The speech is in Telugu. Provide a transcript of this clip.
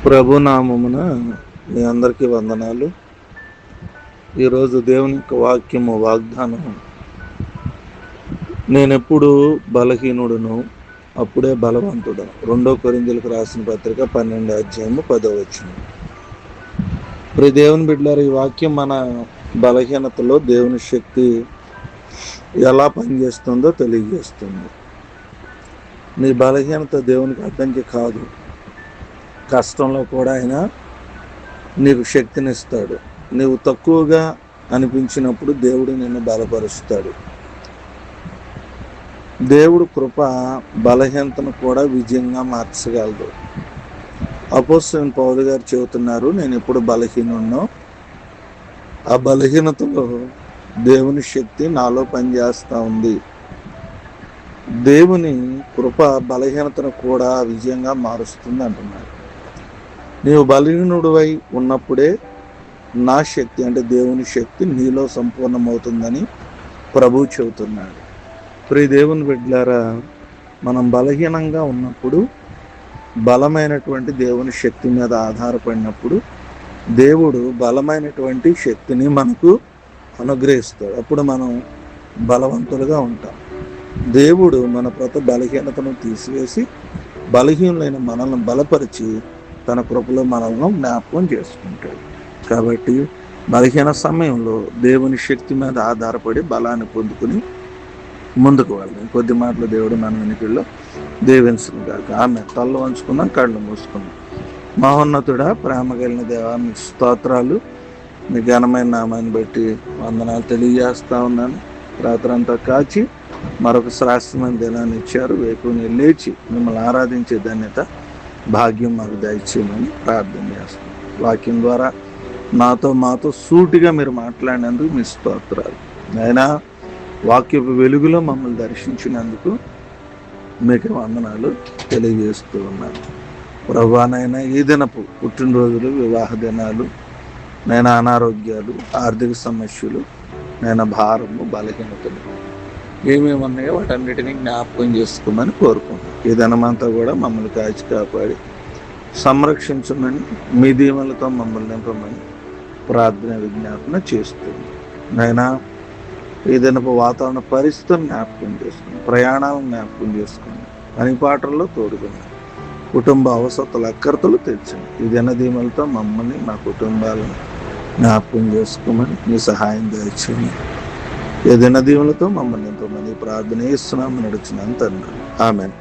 ప్రభునామమున మీ అందరికీ వందనాలు. ఈరోజు దేవుని యొక్క వాక్యము వాగ్దానము, నేనెప్పుడు బలహీనుడును అప్పుడే బలవంతుడను. 2 కొరింథీయులకు రాసిన పత్రిక 12:10. ప్రియ దేవుని బిడ్డలారా, ఈ వాక్యం మన బలహీనతలో దేవుని శక్తి ఎలా పనిచేస్తుందో తెలియజేస్తుంది. నీ బలహీనత దేవునికి అడ్డంకి కాదు. కష్టంలో కూడా ఆయన నీకు శక్తినిస్తాడు. నీవు తక్కువగా అనిపించినప్పుడు దేవుడు నిన్ను బలపరుస్తాడు. దేవుడు కృప బలహీనతను కూడా విజయంగా మార్చగలదు. అపోస్తలుడైన పౌలు గారు చెబుతున్నారు, నేను ఎప్పుడు బలహీనున్నో ఆ బలహీనతలో దేవుని శక్తి నాలో పనిచేస్తూ ఉంది. దేవుని కృప బలహీనతను కూడా విజయంగా మారుస్తుంది అంటున్నారు. నీవు బలహీనుడివై ఉన్నప్పుడే నా శక్తి, అంటే దేవుని శక్తి నీలో సంపూర్ణమవుతుందని ప్రభువు చెబుతున్నాడు. ప్రియ దేవుని బిడ్డలారా, మనం బలహీనంగా ఉన్నప్పుడు బలమైనటువంటి దేవుని శక్తి మీద ఆధారపడినప్పుడు దేవుడు బలమైనటువంటి శక్తిని మనకు అనుగ్రహిస్తాడు. అప్పుడు మనం బలవంతులుగా ఉంటాం. దేవుడు మన ప్రతి బలహీనతను తీసివేసి బలహీనులైన మనల్ని బలపరిచి తన కృపలో మనల్ని జ్ఞాపకం చేసుకుంటాడు. కాబట్టి బలహీన సమయంలో దేవుని శక్తి మీద ఆధారపడి బలాన్ని పొందుకుని ముందుకు వెళ్ళాలి. కొద్ది మాటలు దేవుడు మన వెనుకల్లో దీవించును గాక. ఆమె తల్ల వంచుకుందాం, కళ్ళు మూసుకుందాం. మహోన్నతుడా, ప్రేమ కలిగిన దేవా, మీ స్తోత్రాలు. మీ ఘనమైన నామాన్ని బట్టి వందనాలు తెలియజేస్తా ఉన్నాను. రాత్రంతా కాచి మరొక శ్రేష్టమైన దినాన్ని ఇచ్చారు. వేకుని లేచి మిమ్మల్ని ఆరాధించే ధన్యత భాగ్యం మాకు దయచేయమని ప్రార్థన చేస్తాం. వాక్యం ద్వారా మాతో సూటిగా మీరు మాట్లాడినందుకు మీ స్తోత్రాలు. అయినా వాక్యపు వెలుగులో మమ్మల్ని దర్శించినందుకు మీకు వందనాలు తెలియజేస్తూ ఉన్నాను. ప్రభువానైనా ఈ దినపు పుట్టినరోజులు, వివాహ దినాలు, నేను అనారోగ్యాలు, ఆర్థిక సమస్యలు, నేను భారము, బలహీనతలు ఏమేమి ఉన్నాయో వాటన్నిటినీ జ్ఞాపకం చేసుకోమని కోరుకుంటున్నాను. ఈ దినమంతా కూడా మమ్మల్ని కాచి కాపాడి సంరక్షించమని, మీ దీవెనలతో మమ్మల్ని నింపమని ప్రార్థన విజ్ఞాపన చేస్తుంది. నైనా ఈ దినపు వాతావరణ పరిస్థితులను జ్ఞాపకం చేసుకుని, ప్రయాణాలను జ్ఞాపకం చేసుకుని, పనిపాటల్లో తోడుకుని, కుటుంబ అవసరాల అక్కర్తలు తెచ్చండి. ఈ దినదీమలతో మమ్మల్ని, మా కుటుంబాలను జ్ఞాపకం చేసుకోమని మీ సహాయం దయచేయండి. ఈ దినదీవులతో మమ్మల్ని ఎంతోమంది ప్రార్థన చేస్తున్నామని నడుచున్నాను తండ్రి. ఆమెన్.